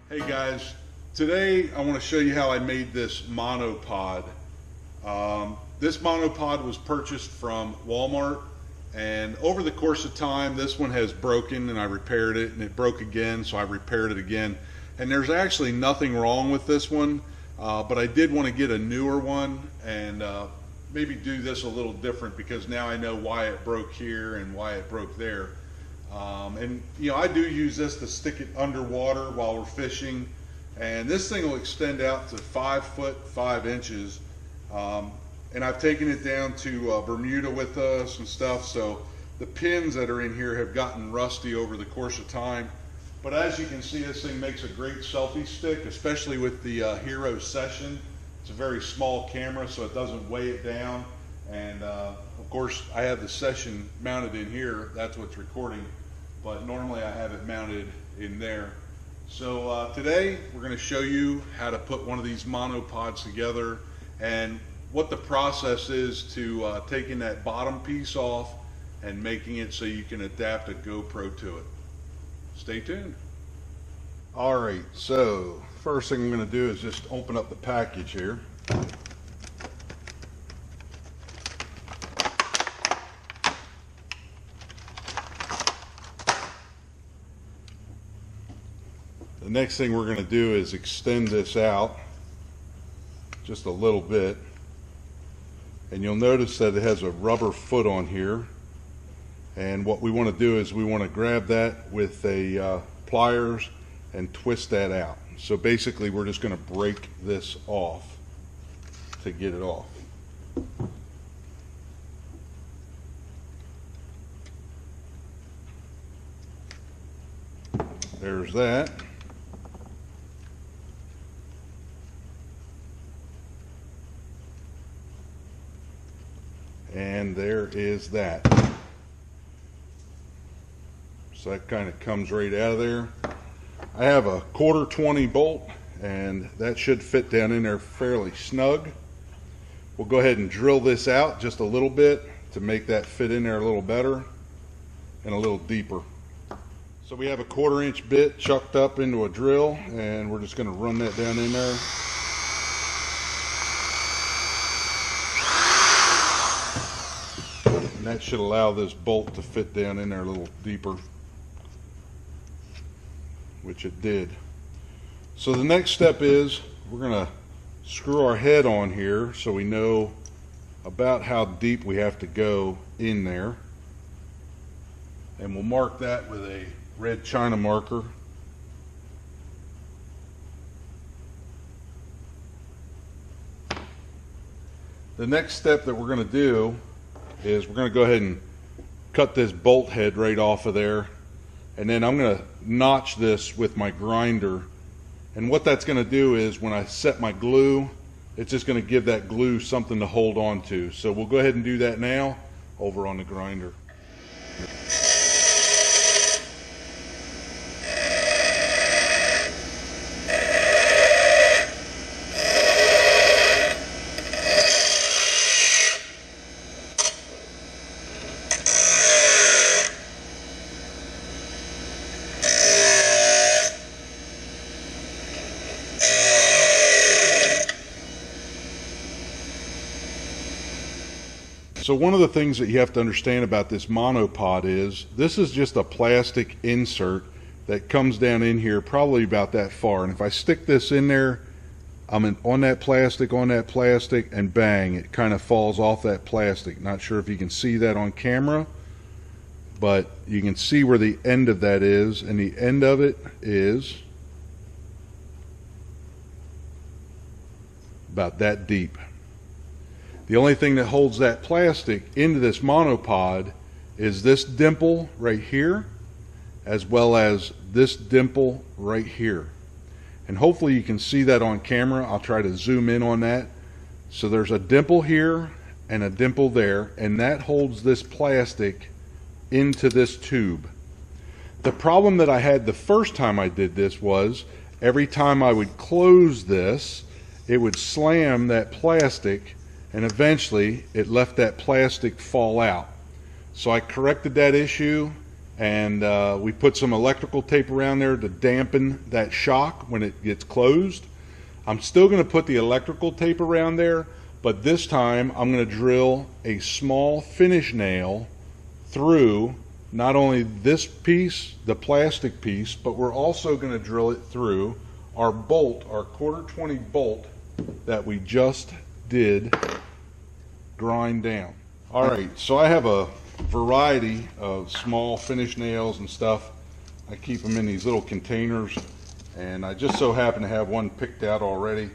Hey guys, today I want to show you how I made this monopod. This monopod was purchased from Walmart, and over the course of time this one has broken, and I repaired it, and it broke again, so I repaired it again. And there's actually nothing wrong with this one, but I did want to get a newer one and maybe do this a little different, because now I know why it broke here and why it broke there. And you know, I do use this to stick it underwater while we're fishing, and this thing will extend out to 5 foot 5 inches. And I've taken it down to Bermuda with us and stuff, so the pins that are in here have gotten rusty over the course of time. But as you can see, this thing makes a great selfie stick, especially with the Hero Session. It's a very small camera, so it doesn't weigh it down. And of course, I have the Session mounted in here. That's what's recording, but normally I have it mounted in there. So today we're going to show you how to put one of these monopods together and what the process is to taking that bottom piece off and making it so you can adapt a GoPro to it. Stay tuned. Alright, so first thing I'm going to do is just open up the package here. The next thing we're going to do is extend this out just a little bit, and you'll notice that it has a rubber foot on here, and what we want to do is we want to grab that with a pliers and twist that out. So basically we're just going to break this off to get it off. There's that. And there is that. So that kind of comes right out of there. I have a 1/4 bolt, and that should fit down in there fairly snug. We'll go ahead and drill this out just a little bit to make that fit in there a little better and a little deeper. So we have a 1/4 inch bit chucked up into a drill, and we're just going to run that down in there. And that should allow this bolt to fit down in there a little deeper, which it did. So the next step is we're going to screw our head on here so we know about how deep we have to go in there. And we'll mark that with a red China marker. The next step that we're going to do is we're going to go ahead and cut this bolt head right off of there, and then I'm going to notch this with my grinder. And what that's going to do is when I set my glue, it's just going to give that glue something to hold on to. So we'll go ahead and do that now over on the grinder. So one of the things that you have to understand about this monopod is this is just a plastic insert that comes down in here probably about that far. And if I stick this in there, I'm on that plastic, and bang, it kind of falls off that plastic. Not sure if you can see that on camera, but you can see where the end of that is, and the end of it is about that deep. The only thing that holds that plastic into this monopod is this dimple right here, as well as this dimple right here. And hopefully you can see that on camera. I'll try to zoom in on that. So there's a dimple here and a dimple there, and that holds this plastic into this tube. The problem that I had the first time I did this was every time I would close this, it would slam that plastic, and eventually it left that plastic fall out. So I corrected that issue, and we put some electrical tape around there to dampen that shock when it gets closed. I'm still going to put the electrical tape around there, but this time I'm going to drill a small finish nail through not only this piece, the plastic piece, but we're also going to drill it through our bolt, our 1/4 20 bolt that we just did grind down. All right, so I have a variety of small finish nails and stuff. I keep them in these little containers, and I just so happen to have one picked out already.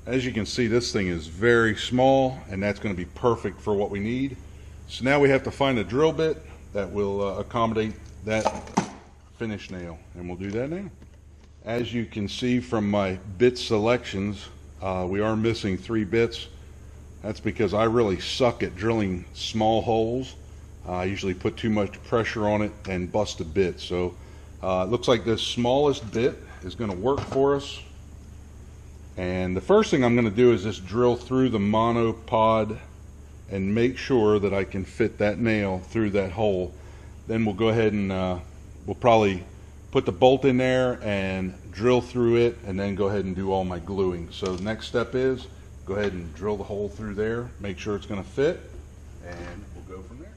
As you can see, this thing is very small, and that's going to be perfect for what we need. So now we have to find a drill bit that will accommodate that finish nail, and we'll do that now. As you can see from my bit selections, we are missing 3 bits. That's because I really suck at drilling small holes. I usually put too much pressure on it and bust a bit. So it looks like this smallest bit is going to work for us. And the first thing I'm going to do is just drill through the monopod and make sure that I can fit that nail through that hole. Then we'll go ahead and we'll probably put the bolt in there and drill through it, and then go ahead and do all my gluing. So the next step is go ahead and drill the hole through there, make sure it's going to fit, and we'll go from there.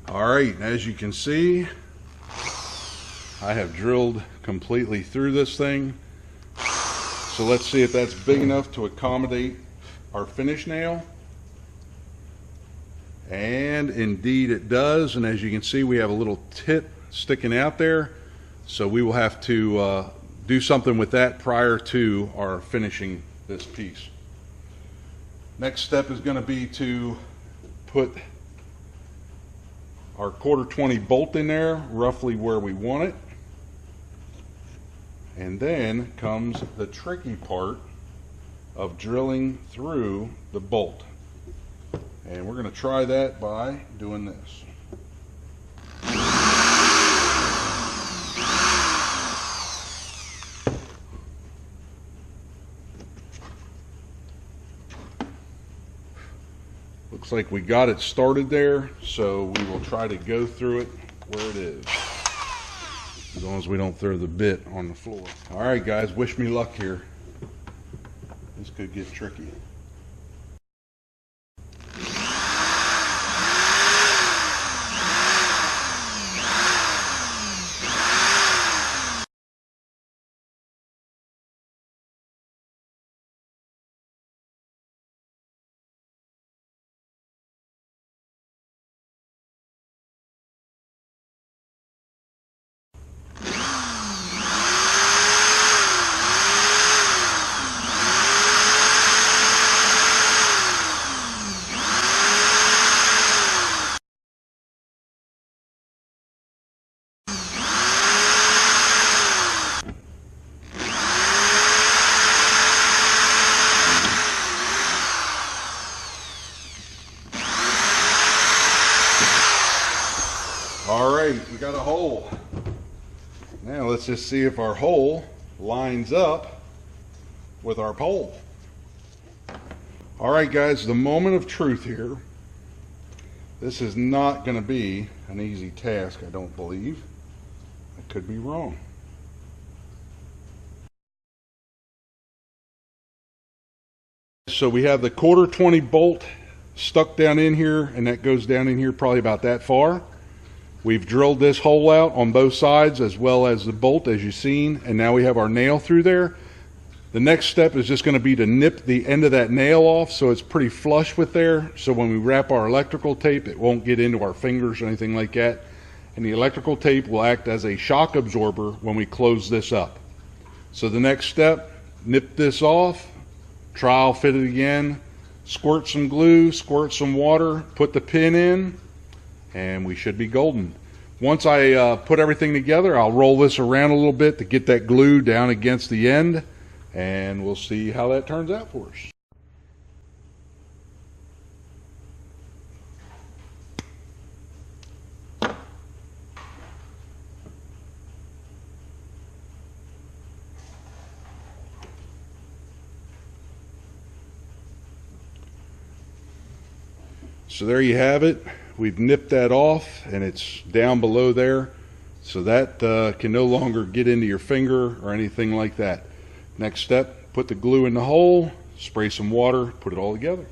Alright, as you can see, I have drilled completely through this thing. So let's see if that's big enough to accommodate our finish nail. And indeed it does, and as you can see, we have a little tip sticking out there. So we will have to do something with that prior to our finishing this piece. Next step is going to be to put our 1/4 20 bolt in there, roughly where we want it. And then comes the tricky part of drilling through the bolt. And we're going to try that by doing this. Looks like we got it started there, so we will try to go through it where it is, as long as we don't throw the bit on the floor. All right, guys, wish me luck here. This could get tricky. All right, we got a hole. Now let's just see if our hole lines up with our pole. All right, guys, the moment of truth here. This is not going to be an easy task, I don't believe. I could be wrong. So we have the 1/4 20 bolt stuck down in here, and that goes down in here probably about that far. We've drilled this hole out on both sides as well as the bolt, as you've seen, and now we have our nail through there. The next step is just going to be to nip the end of that nail off so it's pretty flush with there, so when we wrap our electrical tape it won't get into our fingers or anything like that. And the electrical tape will act as a shock absorber when we close this up. So the next step, nip this off, trowel fit it again, squirt some glue, squirt some water, put the pin in, and we should be golden. Once I put everything together, I'll roll this around a little bit to get that glue down against the end, and we'll see how that turns out for us. So there you have it. We've nipped that off and it's down below there. So that can no longer get into your finger or anything like that. Next step, put the glue in the hole, spray some water, put it all together.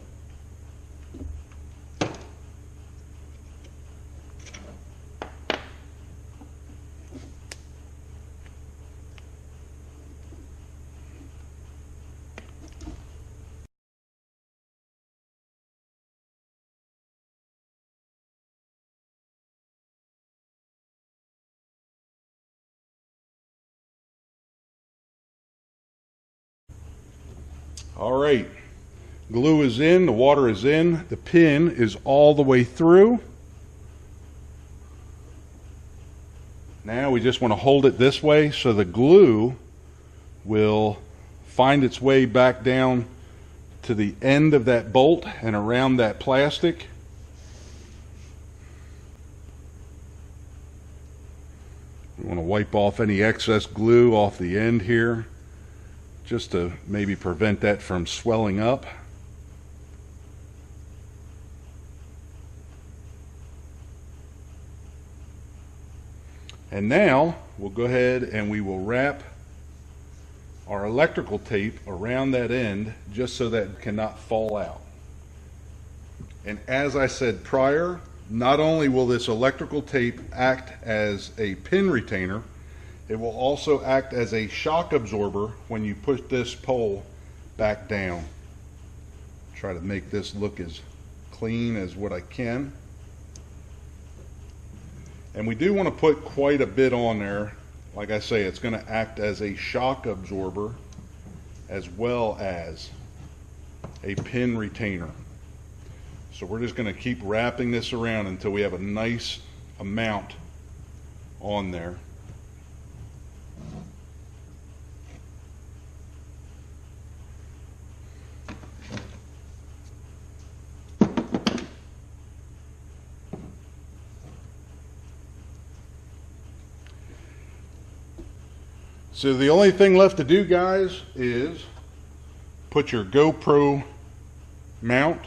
All right, glue is in, the water is in, the pin is all the way through. Now we just want to hold it this way so the glue will find its way back down to the end of that bolt and around that plastic. We want to wipe off any excess glue off the end here, just to maybe prevent that from swelling up. And now we'll go ahead and we will wrap our electrical tape around that end just so that it cannot fall out. And as I said prior, not only will this electrical tape act as a pin retainer, it will also act as a shock absorber when you push this pole back down. Try to make this look as clean as what I can. And we do want to put quite a bit on there. Like I say, it's going to act as a shock absorber as well as a pin retainer. So we're just going to keep wrapping this around until we have a nice amount on there. So the only thing left to do, guys, is put your Gopro Mount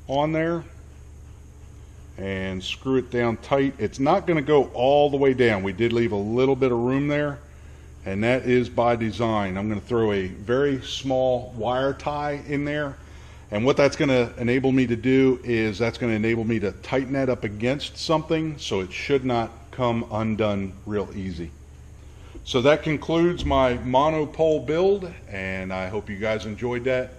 on there and screw it down tight. It's not going to go all the way down. We did leave a little bit of room there, and that is by design. I'm going to throw a very small wire tie in there, and what that's going to enable me to do is that's going to enable me to tighten that up against something, so it should not come undone real easy. So that concludes my monopole build, and I hope you guys enjoyed that.